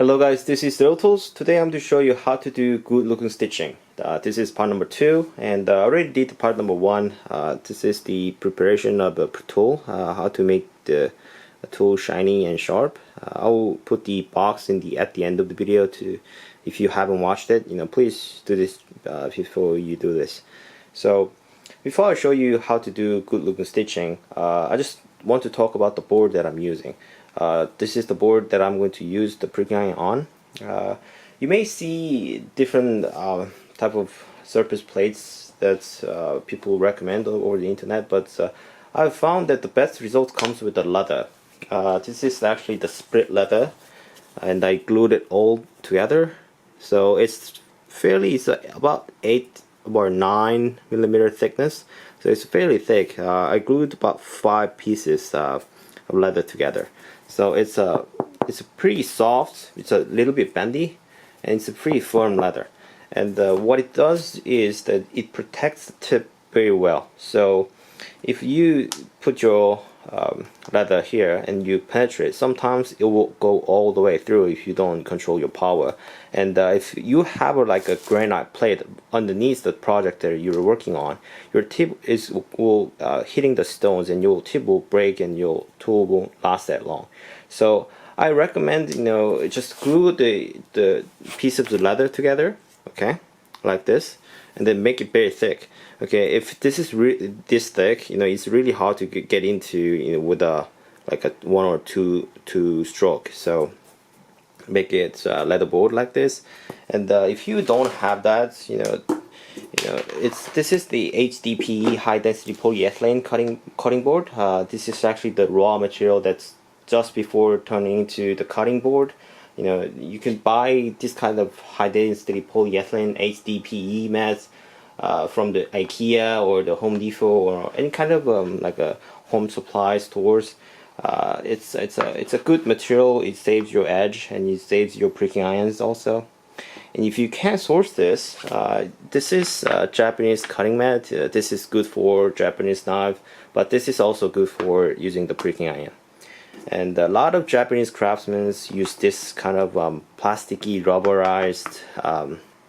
Hello guys, this is leathertoolz. Today I'm going to show you how to do good looking stitching. This is part number 2, and I already did part number 1. This is the preparation of a tool, how to make the tool shiny and sharp. I will put the box at the end of the video to, if you haven't watched it, please do this before you do this. So before I show you how to do good looking stitching, I just want to talk about the board that I'm using. This is the board that I'm going to use the pricking iron on. You may see different type of surface plates that people recommend over the internet, but I've found that the best result comes with the leather. This is actually the split leather, and I glued it all together. So it's about 8 or 9 millimeter thickness. So it's fairly thick. I glued about 5 pieces of leather together. So it's pretty soft. It's a little bit bendy, and it's a pretty firm leather. And what it does is that it protects the tip very well. So if you put your leather here and you penetrate, sometimes it will go all the way through if you don't control your power. And if you have like a granite plate underneath the project that you're working on, your tip will hitting the stones, and your tip will break and your tool won't last that long. So I recommend just glue the piece of the leather together, okay, like this, and then make it very thick. Okay, if this is this thick, it's really hard to get into with like a 1 or 2 stroke. So make it leather board like this. And if you don't have that, this is the HDPE, high density polyethylene cutting board. This is actually the raw material that's just before turning into the cutting board. You can buy this kind of high density polyethylene HDPE mats from the IKEA or the Home Depot or any kind of like a home supply stores. It's a good material. It saves your edge and it saves your pricking irons also. And if you can't source this, this is a Japanese cutting mat. This is good for Japanese knife, but this is also good for using the pricking iron. And a lot of Japanese craftsmen use this kind of plasticky rubberized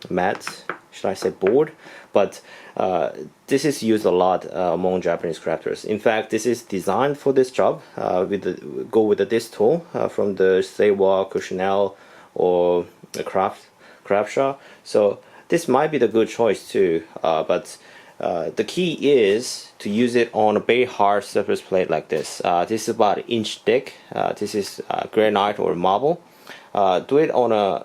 mat, should I say board, but this is used a lot among Japanese crafters. In fact, this is designed for this job. Go with this tool from the Seiwa, Kyoshin, or the craft shop. So this might be the good choice too, but the key is to use it on a very hard surface plate like this. This is about 1 inch thick. This is granite or marble. Do it on a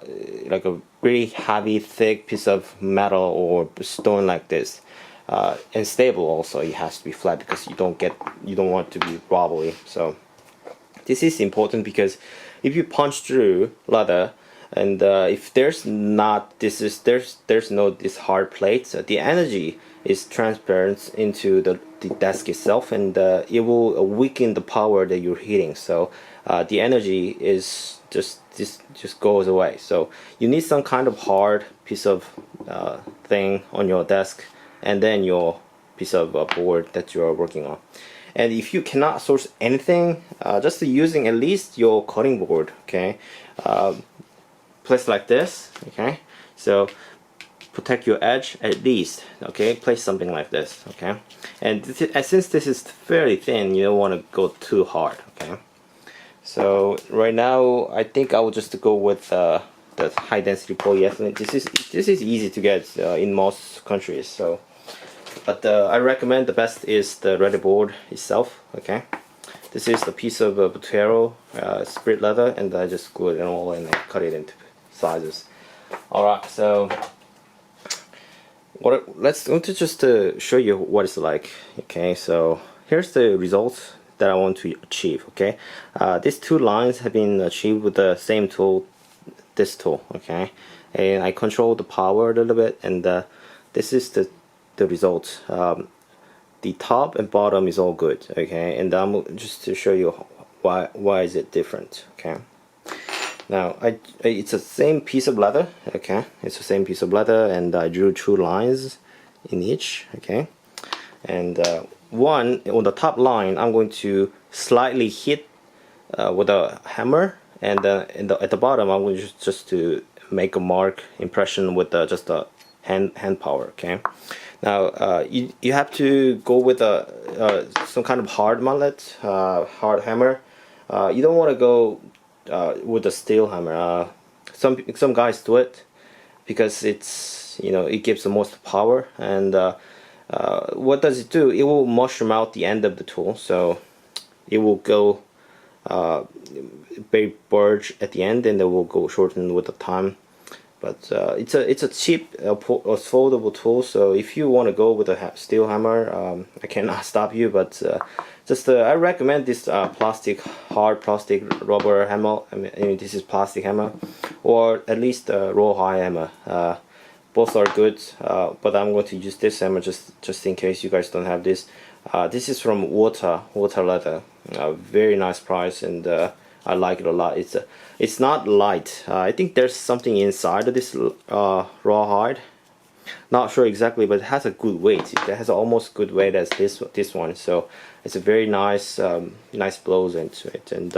really heavy, thick piece of metal or stone like this, and stable. Also, it has to be flat because you don't want it to be wobbly. So this is important because if you punch through leather, and if there's no this hard plate, so the energy is transparent into the desk itself, and it will weaken the power that you're hitting. So the energy is just goes away. So you need some kind of hard piece of thing on your desk, and then your piece of board that you are working on. And if you cannot source anything, just using at least your cutting board, okay, place like this, okay, so protect your edge at least, okay, place something like this, okay. And since this is fairly thin, you don't want to go too hard, okay. So right now I think I will just go with the high density polyethylene. This is easy to get in most countries, so but I recommend the best is the leather board itself, okay. This is the piece of potato split leather, and I just glue it all and I cut it into sizes. Alright, so let's just show you what it's like. Okay, so here's the results that I want to achieve. Okay, these 2 lines have been achieved with the same tool, this tool. Okay, and I control the power a little bit, and this is the result. The top and bottom is all good. Okay, and I'm just to show you why is it different. Okay. Now it's the same piece of leather, okay? It's the same piece of leather, and I drew 2 lines in each, okay? And one on the top line, I'm going to slightly hit with a hammer, and at the bottom I'm going just to make a mark impression with just a hand power. Okay, now you have to go with some kind of hard mallet, hard hammer. You don't want to go with a steel hammer. Some guys do it because it's, you know, it gives the most power, and what does it do? It will mushroom out the end of the tool, so it will go very bulge at the end, and it will go shorten with the time. But it's a cheap foldable tool, so if you want to go with a steel hammer, I cannot stop you. But just I recommend this hard plastic rubber hammer. I mean this is plastic hammer, or at least rawhide hammer. Both are good, but I'm going to use this hammer just in case you guys don't have this. This is from Water Leather. Very nice price, and I like it a lot. It's not light. I think there's something inside of this rawhide. Not sure exactly, but it has a good weight. It has almost good weight as this one. So it's a very nice nice blows into it, and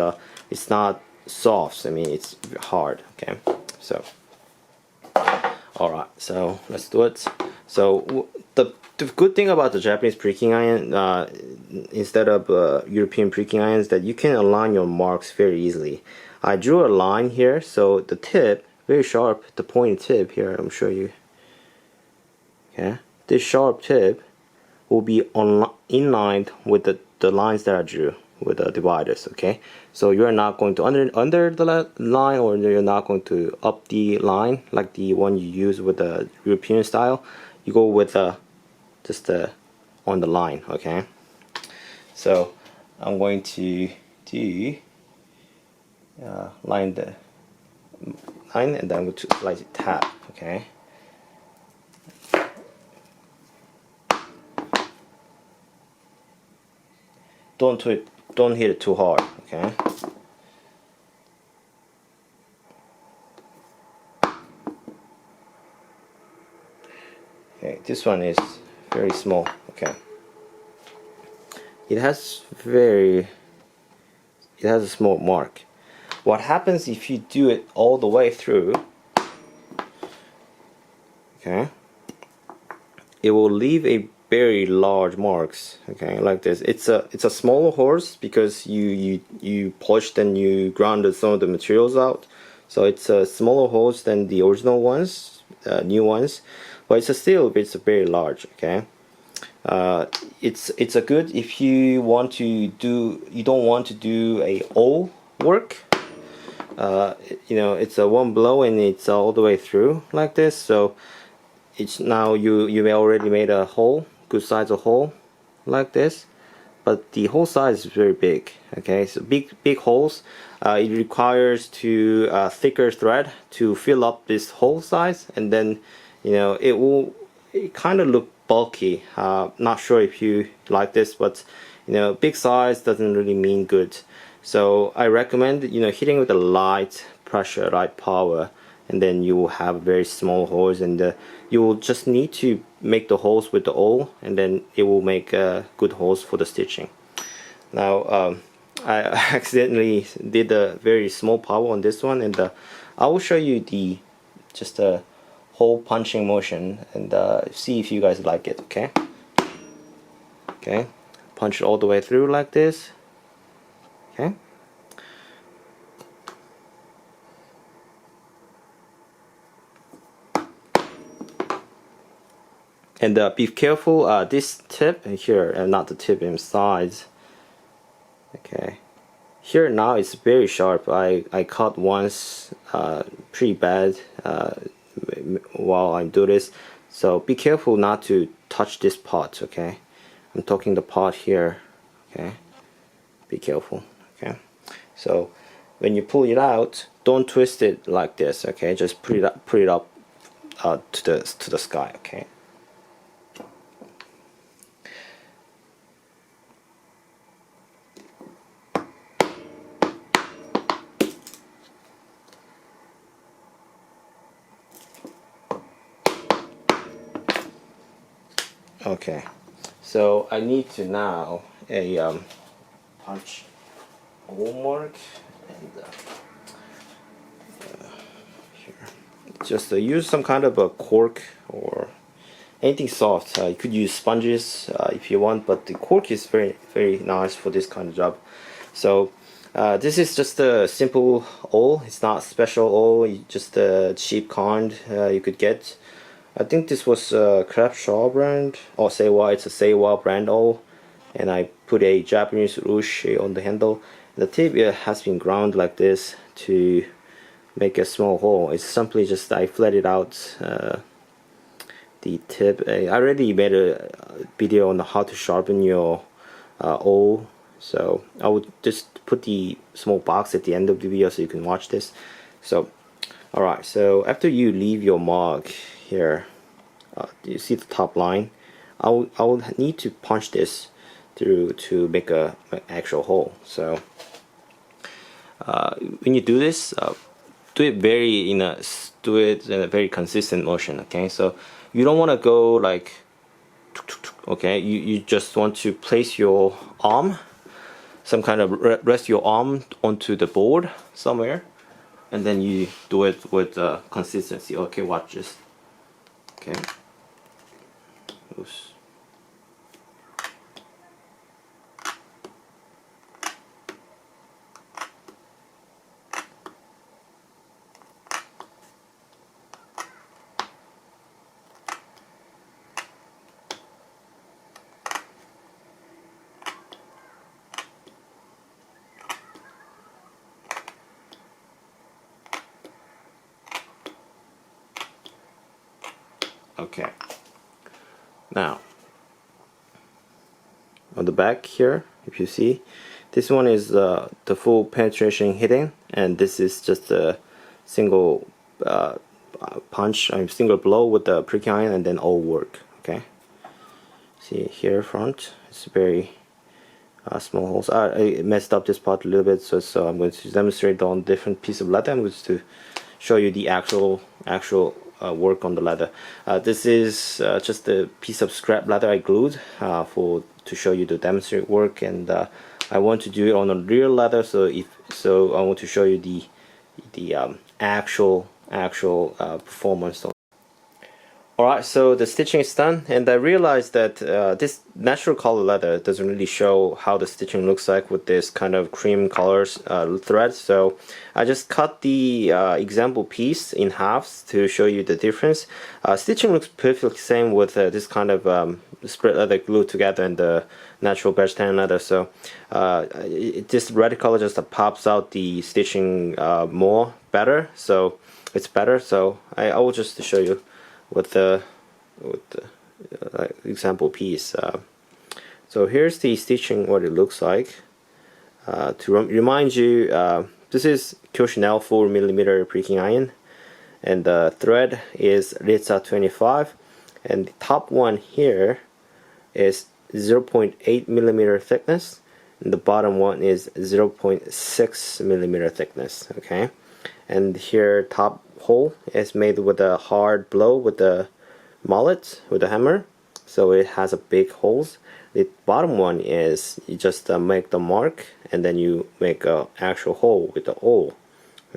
it's not soft. I mean, it's hard. Okay, so all right, so let's do it. So the good thing about the Japanese pricking iron, instead of European pricking irons, that you can align your marks very easily. I drew a line here, so the tip, very sharp, the pointed tip here, I'm show you. Okay, this sharp tip will be in line with the lines that I drew with the dividers. Okay, so you're not going to under the line, or you're not going to up the line like the one you use with the European style. You go with just on the line. Okay, so I'm going to do line the line, and then I'm going to lightly tap. Okay, don't hit it too hard. Okay, okay, this one is very small. Okay, it has a small mark. What happens if you do it all the way through? Okay, it will leave a very large marks. Okay, like this. It's a smaller horse because you polished and you grounded some of the materials out, so it's a smaller horse than the original ones, new ones, but it's very large. Okay, it's a good if you don't want to do a all work. You know, it's a one blow and it's all the way through like this. So it's now you already made a hole, good size of hole like this, but the hole size is very big. Okay, so big holes. It requires thicker thread to fill up this hole size, and then, you know, it kind of look bulky. Not sure if you like this, but, you know, big size doesn't really mean good. So I recommend, you know, hitting with a light pressure, light power, and then you will have very small holes, and you will just need to make the holes with the oil, and then it will make good holes for the stitching. Now I accidentally did a very small power on this one, and I will show you just a hole punching motion, and see if you guys like it. Okay, okay, punch it all the way through like this. Okay, and be careful, this tip here, and not the tip inside. Okay, here now it's very sharp. I cut once pretty bad while I do this, so be careful not to touch this part. Okay, I'm talking the part here. Okay, be careful. Okay, so when you pull it out, don't twist it like this. Okay, just put it up to the sky. Okay. Okay, so I need to now punch hole mark, and just use some kind of a cork or anything soft. You could use sponges if you want, but the cork is very nice for this kind of job. So this is just a simple oil. It's not special oil, just a cheap kind you could get. I think this was a Crab Shaw brand, or Seiwa. It's a Seiwa brand oil, and I put a Japanese rouge on the handle. The tip has been ground like this to make a small hole. It's simply just I flatted out the tip. I already made a video on how to sharpen your oil, so I would just put the small box at the end of the video so you can watch this. So alright, so after you leave your mug here, you see the top line, I will need to punch this through to make an actual hole. So when you do this, do it in a very consistent motion. Okay, so you don't want to go like, okay, you just want to place your arm, some kind of rest your arm onto the board somewhere, and then you do it with consistency. Okay, watch this. Okay. Oops. Okay, now on the back here, if you see, this one is the full penetration hitting, and this is just a single punch, single blow with the pricking iron, and then all work. Okay, see here front, it's very small holes. I messed up this part a little bit, so I'm going to demonstrate on different piece of leather. I'm going to show you the actual work on the leather. This is just a piece of scrap leather I glued to show you the demonstrate work, and I want to do it on a real leather. So I want to show you the actual performance. Alright, so the stitching is done, and I realized that this natural color leather doesn't really show how the stitching looks like with this kind of cream colors thread. So I just cut the example piece in halves to show you the difference. Stitching looks perfectly same with this kind of split leather glued together and the natural beige tan leather. So this red color just pops out the stitching better. So it's better. So I will just show you with the example piece. So here's the stitching, what it looks like. To remind you, this is Kyoshin Elle 4mm pricking iron, and the thread is Ritza 25, and the top one here is 0.8mm thickness, and the bottom one is 0.6mm thickness. Okay, and here top hole is made with a hard blow with the mallet, with the hammer, so it has a big holes. The bottom one is you just make the mark, and then you make a actual hole with the oil.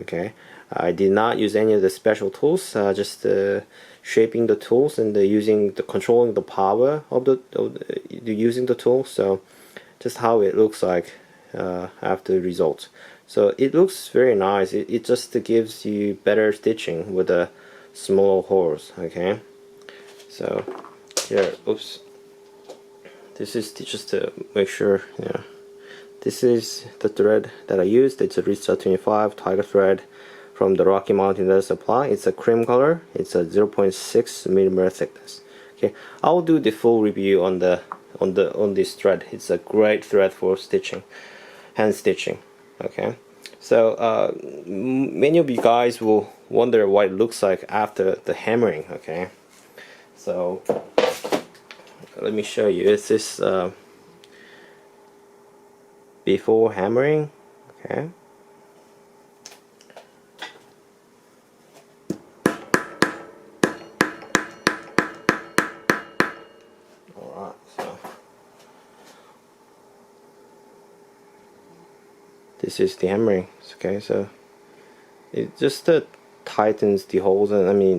Okay, I did not use any of the special tools, just shaping the tools and controlling the power of using the tool. So just how it looks like after the result. So it looks very nice. It just gives you better stitching with the small holes. Okay, so here, oops, this is just to make sure. Yeah, this is the thread that I used. It's a Ritza 25 tiger thread from the Rocky Mountain Leather Supply. It's a cream color. It's a 0.6mm thickness. Okay, I'll do the full review on this thread. It's a great thread for stitching, hand stitching. Okay, so many of you guys will wonder what it looks like after the hammering. Okay, so let me show you. This is before hammering. Okay, alright, so this is the hammering. Okay, so it's just the tightens the holes, and I mean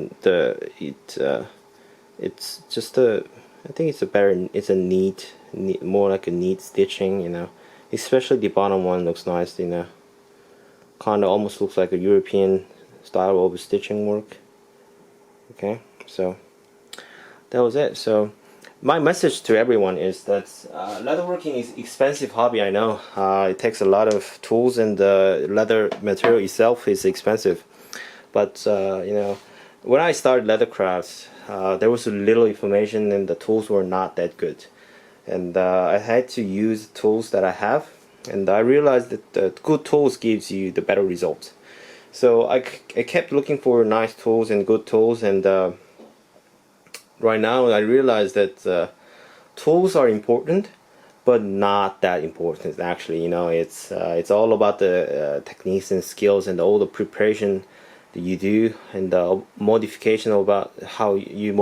it's just a, I think it's a better, it's a neat, more like a neat stitching, you know. Especially the bottom one looks nice, you know. Kind of almost looks like a European style of stitching work. Okay, so that was it. So my message to everyone is that leatherworking is expensive hobby. I know it takes a lot of tools, and the leather material itself is expensive. But you know, when I started leather crafts, there was little information, and the tools were not that good. And I had to use tools that I have, and I realized that the good tools gives you the better results. So I kept looking for nice tools and good tools, and right now I realize that tools are important, but not that important actually. You know, it's all about the techniques and skills and all the preparation that you do, and the modification about how you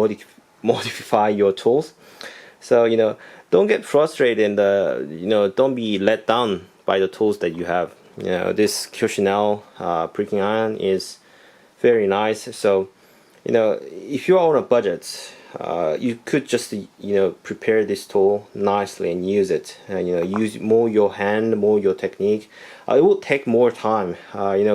modify your tools. So you know, don't get frustrated, and you know, don't be let down by the tools that you have. You know, this Kyoshin Elle pricking iron is very nice. So you know, if you're on a budget, you could just, you know, prepare this tool nicely and use it, and you know, use more your hand, more your technique. It will take more time. You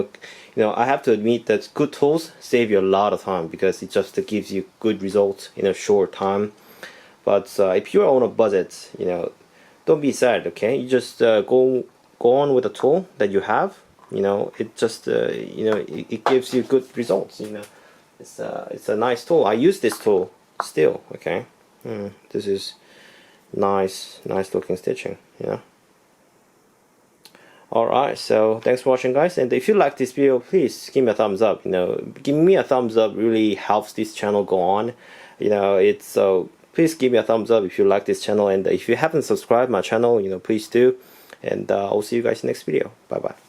know, I have to admit that good tools save you a lot of time, because it just gives you good results in a short time. But if you're on a budget, you know, don't be sad. Okay, you just go on with the tool that you have. You know, it just you know, it gives you good results. You know, it's a nice tool. I use this tool still. Okay, this is nice looking stitching. You know. Alright, so thanks for watching, guys, and if you like this video, please give me a thumbs up. You know, giving me a thumbs up really helps this channel go on. You know, it's so please give me a thumbs up if you like this channel, and if you haven't subscribed my channel, you know, please do, and I'll see you guys in the next video. Bye bye.